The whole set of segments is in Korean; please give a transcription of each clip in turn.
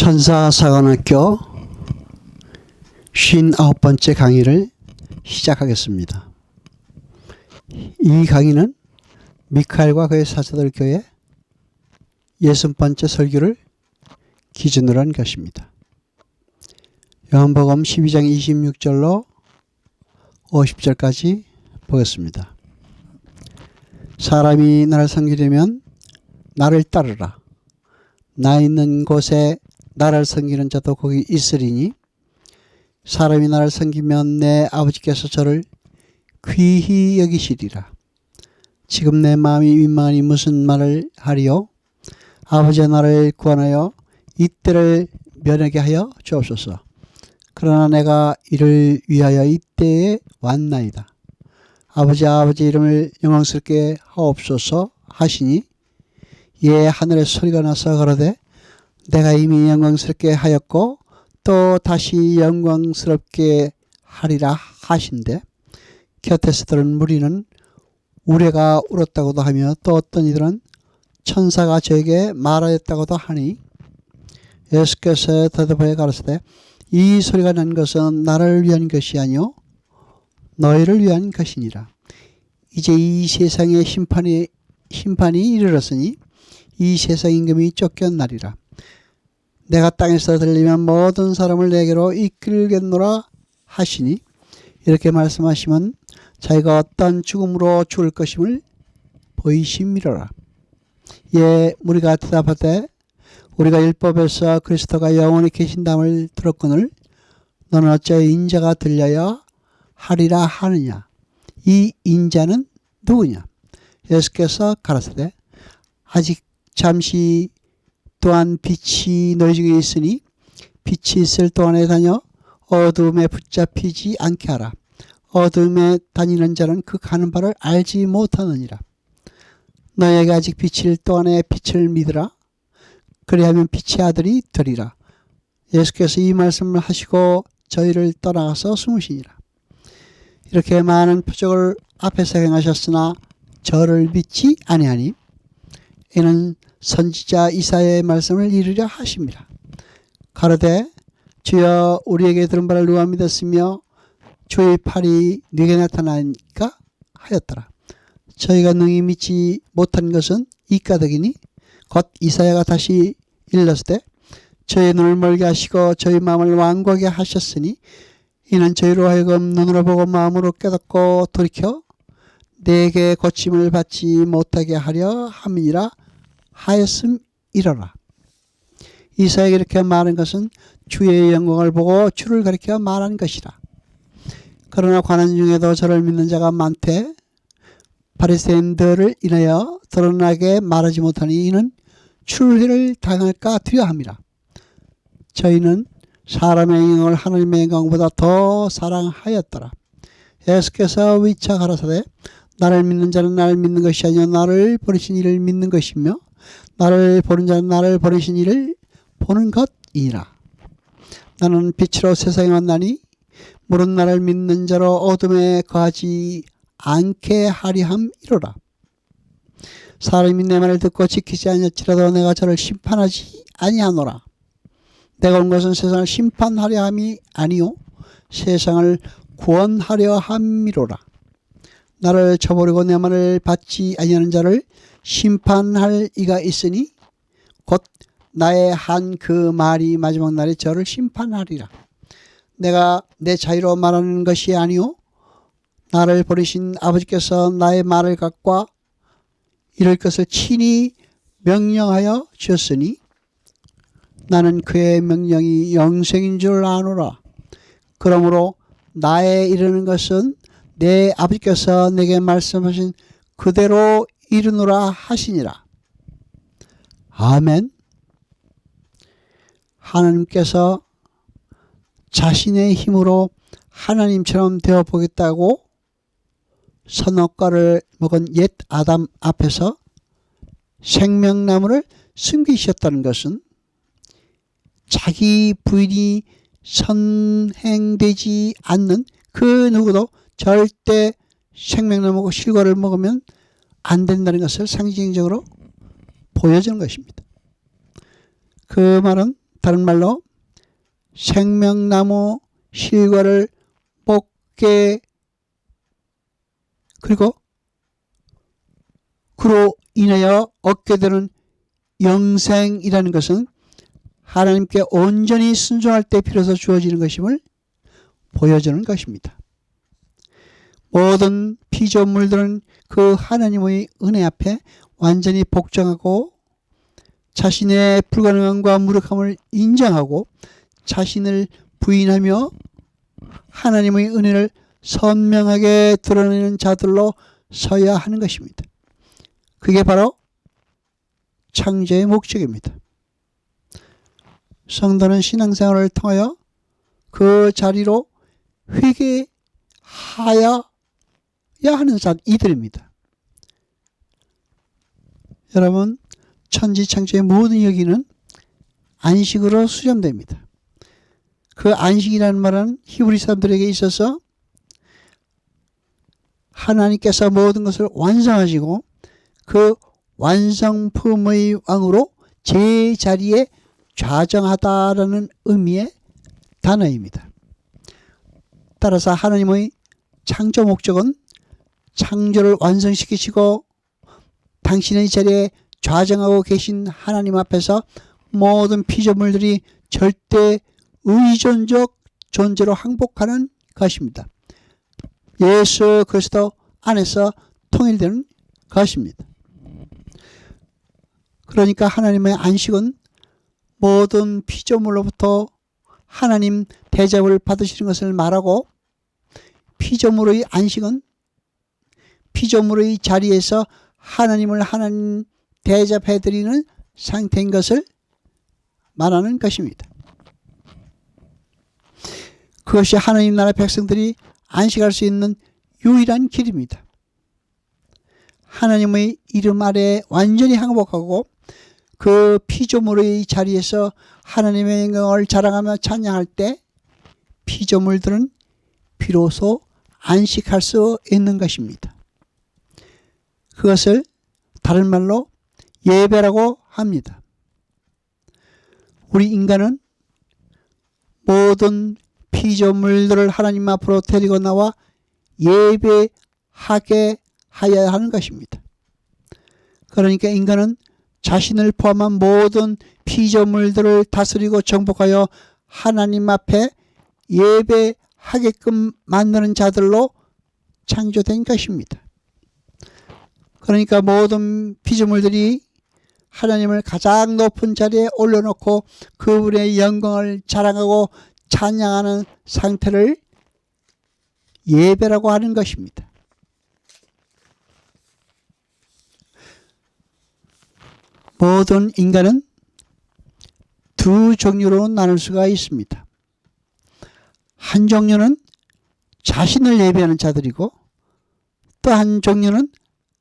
천사사관학교 59번째 강의를 시작하겠습니다. 이 강의는 미카엘과 그의 사도들 교회 60번째 설교를 기준으로 한 것입니다. 요한복음 12장 26절로 50절까지 보겠습니다. 사람이 나를 섬기려면 나를 따르라. 나 있는 곳에 나를 섬기는 자도 거기 있으리니 사람이 나를 섬기면 내 아버지께서 저를 귀히 여기시리라. 지금 내 마음이 민망하니 무슨 말을 하리요? 아버지의 나를 구원하여 이때를 면하게 하여 주옵소서. 그러나 내가 이를 위하여 이때에 왔나이다. 아버지 이름을 영광스럽게 하옵소서 하시니 이에 하늘에 소리가 나서 가로되 내가 이미 영광스럽게 하였고 또 다시 영광스럽게 하리라 하신대 곁에서 들은 무리는 우레가 울었다고도 하며 또 어떤 이들은 천사가 저에게 말하였다고도 하니 예수께서 대답하여 가라사대 이 소리가 난 것은 나를 위한 것이 아니요 너희를 위한 것이니라. 이제 이 세상의 심판이 이르렀으니 이 세상 임금이 쫓겨나리라. 내가 땅에서 들리면 모든 사람을 내게로 이끌겠노라 하시니 이렇게 말씀하시면 자기가 어떤 죽음으로 죽을 것임을 보이심이로라. 예, 우리가 대답하되 우리가 율법에서 그리스도가 영원히 계신담을 들었거늘 너는 어찌 인자가 들려야 하리라 하느냐. 이 인자는 누구냐. 예수께서 가라사대 아직 잠시 또한 빛이 너희 중에 있으니 빛이 있을 동안에 다녀 어두움에 붙잡히지 않게 하라. 어두움에 다니는 자는 그 가는 바를 알지 못하느니라. 너희에게 아직 빛일 동안에 빛을 믿으라. 그리하면 빛의 아들이 되리라. 예수께서 이 말씀을 하시고 저희를 떠나가서 숨으시니라. 이렇게 많은 표적을 앞에서 행하셨으나 저를 믿지 아니하니 이는 선지자 이사야의 말씀을 이루려 하십니다. 가로되 주여 우리에게 들은 바를 누가 믿었으며 주의 팔이 네게 나타나니까 하였더라. 저희가 능히 믿지 못한 것은 이까득이니 곧 이사야가 다시 일렀을 때 저희 눈을 멀게 하시고 저희 마음을 완고하게 하셨으니 이는 저희로 하여금 눈으로 보고 마음으로 깨닫고 돌이켜 내게 고침을 받지 못하게 하려 함이라 하였음이로라. 이사야에게 이렇게 말한 것은 주의 영광을 보고 주를 가리켜 말한 것이라. 그러나 관원 중에도 저를 믿는 자가 많되 바리새인들을 인하여 드러나게 말하지 못하니 이는 출회를 당할까 두려함이라. 저희는 사람의 영광을 하나님의 영광보다 더 사랑하였더라. 예수께서 위차 가라사대 나를 믿는 자는 나를 믿는 것이 아니요 나를 보내신 이를 믿는 것이며 나를 보는 자는 나를 보내신 이를 보는 것이니라. 나는 빛으로 세상에 왔나니 물은 나를 믿는 자로 어둠에 거하지 않게 하리 함이로라. 사람이 내 말을 듣고 지키지 아니할지라도 내가 저를 심판하지 아니하노라. 내가 온 것은 세상을 심판하려 함이 아니요 세상을 구원하려 함이로라. 나를 쳐버리고 내 말을 받지 아니하는 자를 심판할 이가 있으니 곧 나의 한 그 말이 마지막 날에 저를 심판하리라. 내가 내 자유로 말하는 것이 아니요 나를 보내신 아버지께서 나의 말을 갖고 이럴 것을 친히 명령하여 주셨으니 나는 그의 명령이 영생인 줄 아노라. 그러므로 나의 이르는 것은 내 아버지께서 내게 말씀하신 그대로 이르노라 하시니라. 아멘. 하나님께서 자신의 힘으로 하나님처럼 되어 보겠다고 선악과를 먹은 옛 아담 앞에서 생명나무를 숨기셨다는 것은 자기 부인이 선행되지 않는 그 누구도 절대 생명나무 실과를 먹으면 안 된다는 것을 상징적으로 보여주는 것입니다. 그 말은 다른 말로 생명나무 실과를 먹게 그리고 그로 인하여 얻게 되는 영생이라는 것은 하나님께 온전히 순종할 때 비로소 주어지는 것임을 보여주는 것입니다. 모든 피조물들은 그 하나님의 은혜 앞에 완전히 복종하고 자신의 불가능함과 무력함을 인정하고 자신을 부인하며 하나님의 은혜를 선명하게 드러내는 자들로 서야 하는 것입니다. 그게 바로 창조의 목적입니다. 성도는 신앙생활을 통하여 그 자리로 회개하여야 하는 이들입니다. 여러분, 천지창조의 모든 여기는 안식으로 수렴됩니다. 그 안식이라는 말은 히브리 사람들에게 있어서 하나님께서 모든 것을 완성하시고 그 완성품의 왕으로 제자리에 좌정하다라는 의미의 단어입니다. 따라서 하나님의 창조 목적은 창조를 완성시키시고 당신의 자리에 좌정하고 계신 하나님 앞에서 모든 피조물들이 절대 의존적 존재로 항복하는 것입니다. 예수 그리스도 안에서 통일되는 것입니다. 그러니까 하나님의 안식은 모든 피조물로부터 하나님 대접을 받으시는 것을 말하고 피조물의 안식은 피조물의 자리에서 하나님을 하나님 대접해드리는 상태인 것을 말하는 것입니다. 그것이 하나님 나라 백성들이 안식할 수 있는 유일한 길입니다. 하나님의 이름 아래 완전히 항복하고 그 피조물의 자리에서 하나님의 영광을 자랑하며 찬양할 때 피조물들은 비로소 안식할 수 있는 것입니다. 그것을 다른 말로 예배라고 합니다. 우리 인간은 모든 피조물들을 하나님 앞으로 데리고 나와 예배하게 하여야 하는 것입니다. 그러니까 인간은 자신을 포함한 모든 피조물들을 다스리고 정복하여 하나님 앞에 예배하게끔 만드는 자들로 창조된 것입니다. 그러니까 모든 피조물들이 하나님을 가장 높은 자리에 올려놓고 그분의 영광을 자랑하고 찬양하는 상태를 예배라고 하는 것입니다. 모든 인간은 두 종류로 나눌 수가 있습니다. 한 종류는 자신을 예배하는 자들이고 또 한 종류는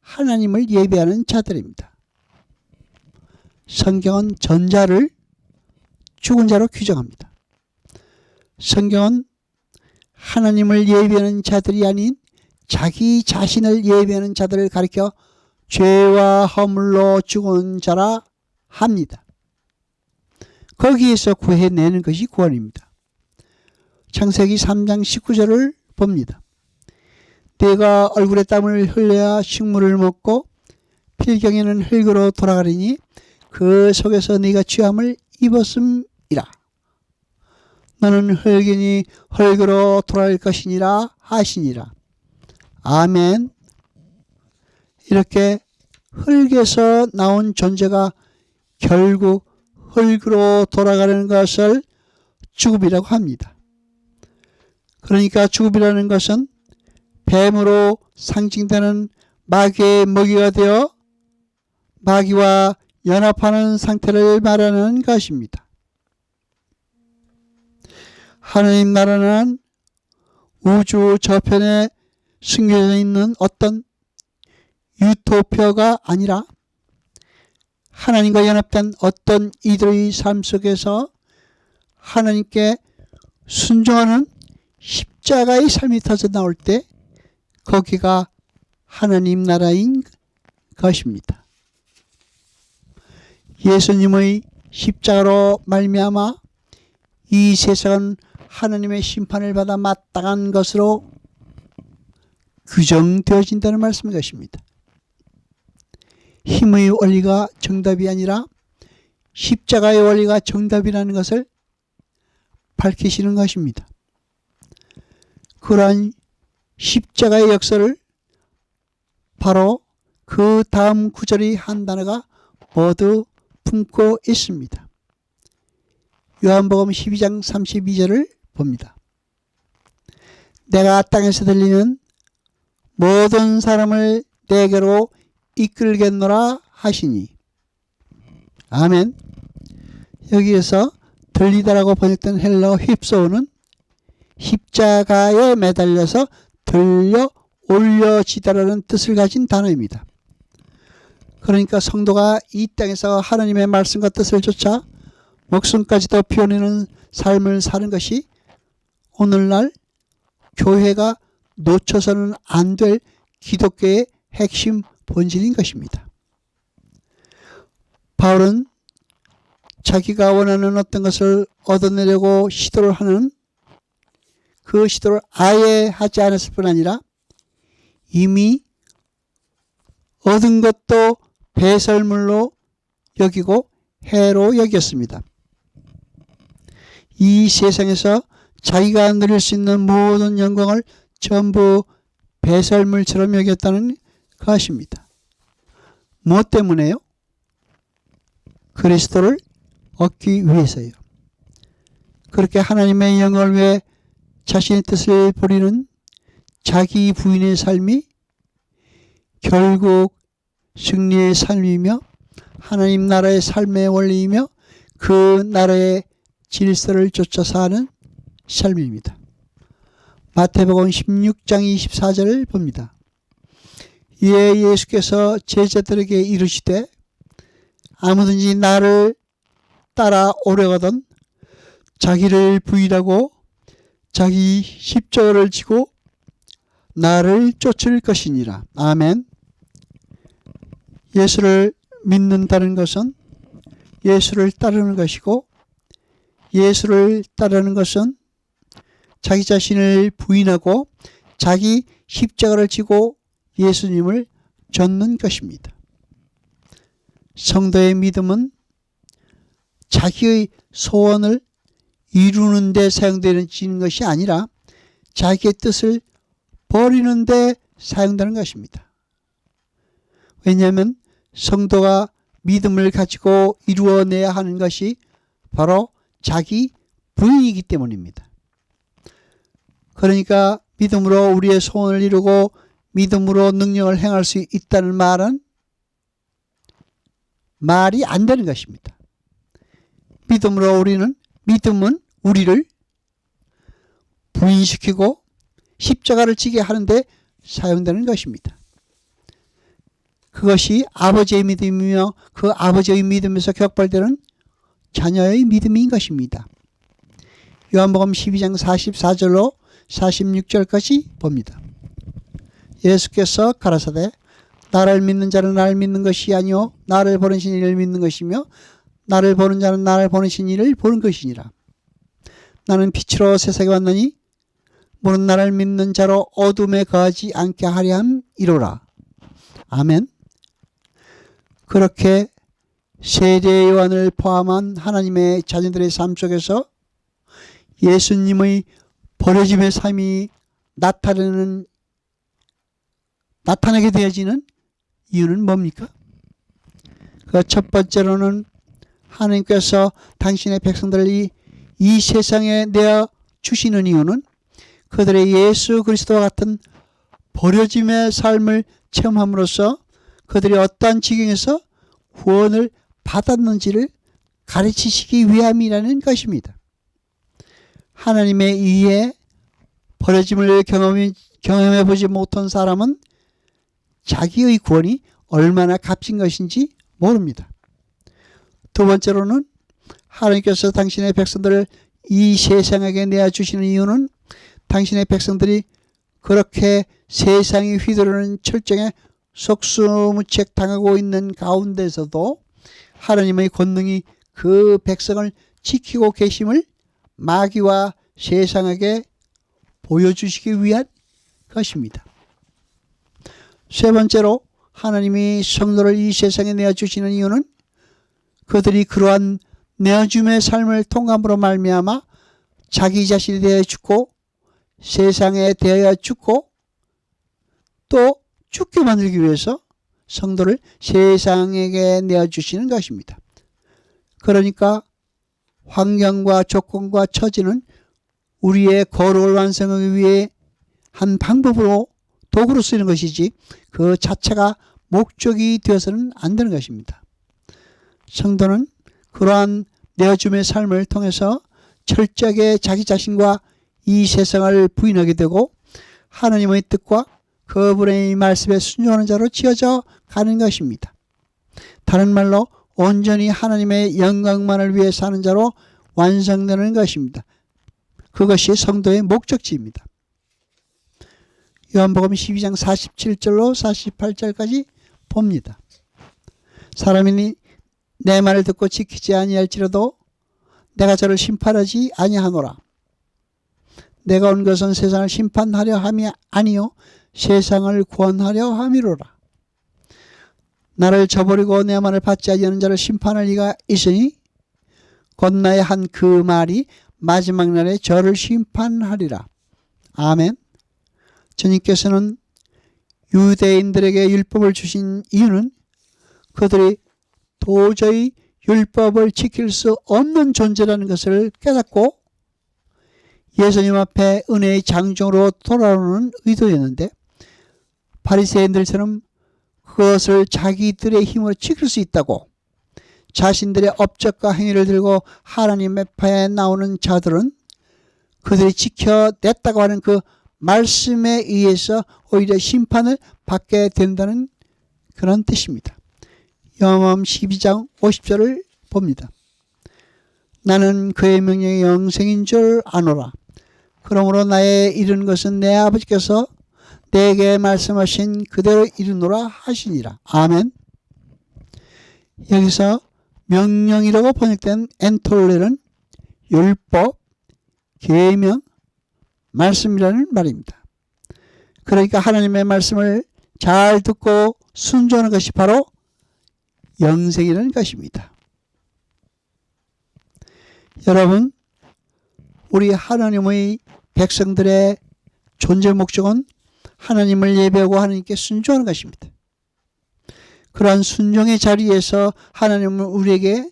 하나님을 예배하는 자들입니다. 성경은 전자를 죽은 자로 규정합니다. 성경은 하나님을 예배하는 자들이 아닌 자기 자신을 예배하는 자들을 가리켜 죄와 허물로 죽은 자라 합니다. 거기에서 구해내는 것이 구원입니다. 창세기 3장 19절을 봅니다. 내가 얼굴에 땀을 흘려야 식물을 먹고 필경에는 흙으로 돌아가리니 그 속에서 네가 취함을 입었음이라. 너는 흙이니 흙으로 돌아갈 것이니라 하시니라. 아멘. 이렇게 흙에서 나온 존재가 결국 흙으로 돌아가는 것을 죽음이라고 합니다. 그러니까 죽음이라는 것은 뱀으로 상징되는 마귀의 먹이가 되어 마귀와 연합하는 상태를 말하는 것입니다. 하나님 나라는 우주 저편에 숨겨져 있는 어떤 유토피아가 아니라 하나님과 연합된 어떤 이들의 삶 속에서 하나님께 순종하는 십자가의 삶이 터져 나올 때 거기가 하나님 나라인 것입니다. 예수님의 십자가로 말미암아 이 세상은 하나님의 심판을 받아 마땅한 것으로 규정되어진다는 말씀인 것입니다. 힘의 원리가 정답이 아니라 십자가의 원리가 정답이라는 것을 밝히시는 것입니다. 그러한 십자가의 역사를 바로 그 다음 구절의 한 단어가 모두 품고 있습니다. 요한복음 12장 32절을 봅니다. 내가 땅에서 들리는 모든 사람을 내게로 이끌겠노라 하시니. 아멘. 여기에서 들리다라고 번역된 헬라어 휩소우는 십자가에 매달려서 들려 올려지다라는 뜻을 가진 단어입니다. 그러니까 성도가 이 땅에서 하나님의 말씀과 뜻을 쫓아 목숨까지도 피워내는 삶을 사는 것이 오늘날 교회가 놓쳐서는 안 될 기독교의 핵심 본질인 것입니다. 바울은 자기가 원하는 어떤 것을 얻어내려고 시도를 하는 그 시도를 아예 하지 않았을 뿐 아니라 이미 얻은 것도 배설물로 여기고 해로 여겼습니다. 이 세상에서 자기가 누릴 수 있는 모든 영광을 전부 배설물처럼 여겼다는 것입니다. 무엇 때문에요? 그리스도를 얻기 위해서요. 그렇게 하나님의 영광을 위해 자신의 뜻을 버리는 자기 부인의 삶이 결국 승리의 삶이며 하나님 나라의 삶의 원리이며 그 나라의 질서를 쫓아 사는 삶입니다. 마태복음 16장 24절을 봅니다. 이에 예수께서 제자들에게 이르시되 아무든지 나를 따라 오려거든 자기를 부인하고 자기 십자가를 지고 나를 쫓을 것이니라. 아멘. 예수를 믿는다는 것은 예수를 따르는 것이고 예수를 따르는 것은 자기 자신을 부인하고 자기 십자가를 지고 예수님을 좇는 것입니다. 성도의 믿음은 자기의 소원을 이루는 데 사용되는 것이 아니라 자기의 뜻을 버리는 데 사용되는 것입니다. 왜냐하면 성도가 믿음을 가지고 이루어내야 하는 것이 바로 자기 부인이기 때문입니다. 그러니까 믿음으로 우리의 소원을 이루고 믿음으로 능력을 행할 수 있다는 말은 말이 안 되는 것입니다. 믿음은 우리를 부인시키고 십자가를 지게 하는데 사용되는 것입니다. 그것이 아버지의 믿음이며 그 아버지의 믿음에서 격발되는 자녀의 믿음인 것입니다. 요한복음 12장 44절로 46절까지 봅니다. 예수께서 가라사대 나를 믿는 자는 나를 믿는 것이 아니요 나를 보내신 이를 믿는 것이며 나를 보는 자는 나를 보내신 이를 보는 것이니라. 나는 빛으로 세상에 왔느니 모든 나를 믿는 자로 어둠에 거하지 않게 하려 함이로라. 아멘. 그렇게 세례 요한을 포함한 하나님의 자녀들의 삶 속에서 예수님의 버려짐의 삶이 나타나게 되어지는 이유는 뭡니까? 그 첫 번째로는 하나님께서 당신의 백성들을 이 세상에 내어 주시는 이유는 그들의 예수 그리스도와 같은 버려짐의 삶을 체험함으로써 그들이 어떠한 지경에서 구원을 받았는지를 가르치시기 위함이라는 것입니다. 하나님의 의에 버려짐을 경험해보지 못한 사람은 자기의 구원이 얼마나 값진 것인지 모릅니다. 두 번째로는 하나님께서 당신의 백성들을 이 세상에게 내어주시는 이유는 당신의 백성들이 그렇게 세상이 휘두르는 철정에 속수무책 당하고 있는 가운데서도 하나님의 권능이 그 백성을 지키고 계심을 마귀와 세상에게 보여주시기 위한 것입니다. 세 번째로 하나님이 성도를 이 세상에 내어주시는 이유는 그들이 그러한 내어줌의 삶을 통함으로 말미암아 자기 자신에 대하여 죽고 세상에 대하여 죽고 또 죽게 만들기 위해서 성도를 세상에게 내어주시는 것입니다. 그러니까 환경과 조건과 처지는 우리의 거룩을 완성하기 위해 한 방법으로 도구로 쓰이는 것이지 그 자체가 목적이 되어서는 안 되는 것입니다. 성도는 그러한 내어줌의 삶을 통해서 철저하게 자기 자신과 이 세상을 부인하게 되고 하나님의 뜻과 그분의 말씀에 순종하는 자로 지어져 가는 것입니다. 다른 말로 온전히 하나님의 영광만을 위해 사는 자로 완성되는 것입니다. 그것이 성도의 목적지입니다. 요한복음 12장 47절로 48절까지 봅니다. 사람이 내 말을 듣고 지키지 아니할지라도 내가 저를 심판하지 아니하노라. 내가 온 것은 세상을 심판하려 함이 아니요 세상을 구원하려 함이로라. 나를 저버리고 내 말을 받지 아니하는 자를 심판할 리가 있으니 곧 나의 한 그 말이 마지막 날에 저를 심판하리라. 아멘. 주님께서는 유대인들에게 율법을 주신 이유는 그들이 도저히 율법을 지킬 수 없는 존재라는 것을 깨닫고 예수님 앞에 은혜의 장정으로 돌아오는 의도였는데 바리새인들처럼 그것을 자기들의 힘으로 지킬 수 있다고 자신들의 업적과 행위를 들고 하나님 앞에 나오는 자들은 그들이 지켜냈다고 하는 그 말씀에 의해서 오히려 심판을 받게 된다는 그런 뜻입니다. 요한복음 12장 50절을 봅니다. 나는 그의 명령이 영생인 줄 아노라. 그러므로 나의 이룬 것은 내 아버지께서 내게 말씀하신 그대로 이루노라 하시니라. 아멘. 여기서 명령이라고 번역된 엔톨레는 율법, 계명, 말씀이라는 말입니다. 그러니까 하나님의 말씀을 잘 듣고 순종하는 것이 바로 영생이라는 것입니다. 여러분, 우리 하나님의 백성들의 존재 목적은 하나님을 예배하고 하나님께 순종하는 것입니다. 그러한 순종의 자리에서 하나님은 우리에게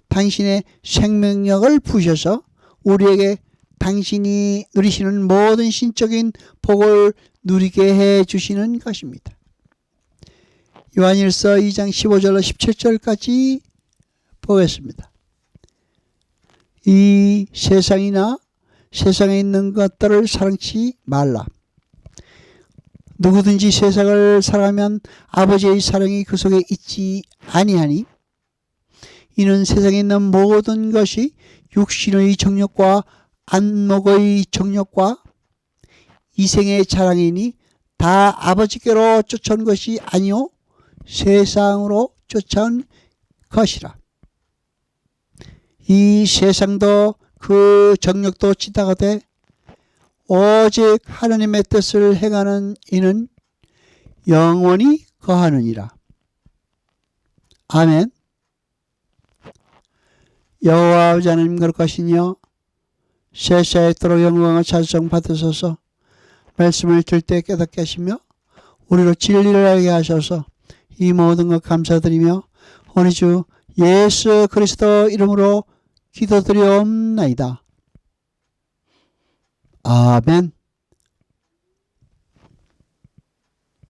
당신의 생명력을 부으셔서 우리에게 당신이 누리시는 모든 신적인 복을 누리게 해 주시는 것입니다. 요한일서 2장 15절로 17절까지 보겠습니다. 이 세상이나 세상에 있는 것들을 사랑치 말라. 누구든지 세상을 사랑하면 아버지의 사랑이 그 속에 있지 아니하니 이는 세상에 있는 모든 것이 육신의 정욕과 안목의 정욕과 이생의 자랑이니 다 아버지께로 쫓아온 것이 아니요 세상으로 쫓아온 것이라. 이 세상도 그 정욕도 지나가되 오직 하나님의 뜻을 행하는 이는 영원히 거하느니라. 아멘. 여호와 아버지 하나님 거룩하시며 세세토록 영광과 찬송 받으소서. 말씀을 들 때 깨닫게 하시며 우리로 진리를 알게 하셔서 이 모든 것 감사드리며 우리 주 예수 그리스도 이름으로 기도드리옵나이다. 아멘.